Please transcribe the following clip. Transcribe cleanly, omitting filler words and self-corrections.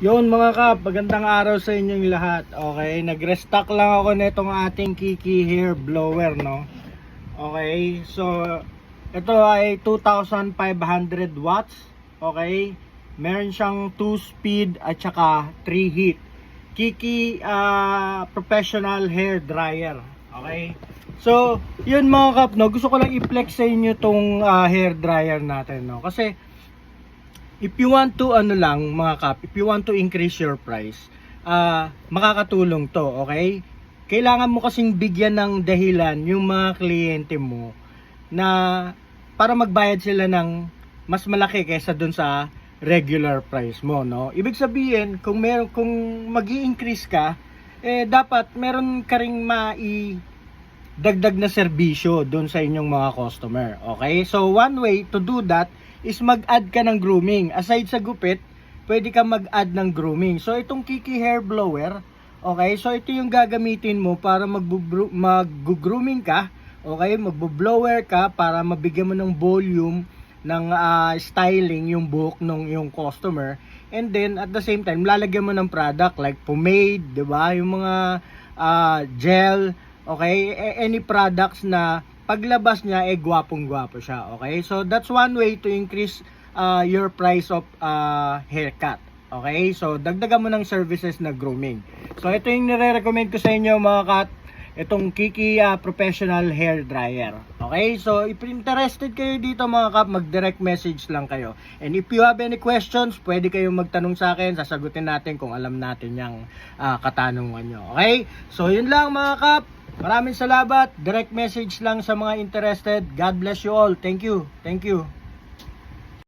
Yun mga kap, magandang araw sa inyong lahat. Okay, nag-restock lang ako nitong ating Kiki hair blower, no. Okay, so ito ay 2,500 watts. Okay, meron siyang 2 speed at saka 3 heat. Kiki professional hair dryer. Okay, so yun mga kap, no, gusto ko lang i-flex sa inyo tong hair dryer natin, no, kasi if you want to mga kap, if you want to increase your price, makakatulong to, okay? Kailangan mo kasing bigyan ng dahilan yung mga kliyente mo na para magbayad sila ng mas malaki kaysa dun sa regular price mo, no? Ibig sabihin, kung magi-increase ka, dapat meron ka ring dagdag na serbisyo doon sa inyong mga customer. Okay? So one way to do that is mag-add ka ng grooming. Aside sa gupit, pwede ka mag-add ng grooming. So itong Kiki hair blower, okay? So ito yung gagamitin mo para mag-grooming ka, okay? Mag-blower ka para mabigyan mo ng volume ng styling yung buhok ng yung customer. And then at the same time, lalagyan mo ng product like pomade, 'di ba? Yung mga gel, okay? Any products na paglabas niya gwapong-gwapo siya, okay? So that's one way to increase your price of haircut. Okay? So dagdagan mo ng services na grooming. So ito yung nire-recommend ko sa inyo mga kat, itong Kiki professional hair dryer. Okay? So if interested kayo dito mga kap, mag-direct message lang kayo. And if you have any questions, pwede kayong magtanong sa akin, sasagutin natin kung alam natin yung katanungan nyo. Okay? So yun lang mga kap. Maraming salamat. Direct message lang sa mga interested. God bless you all. Thank you. Thank you.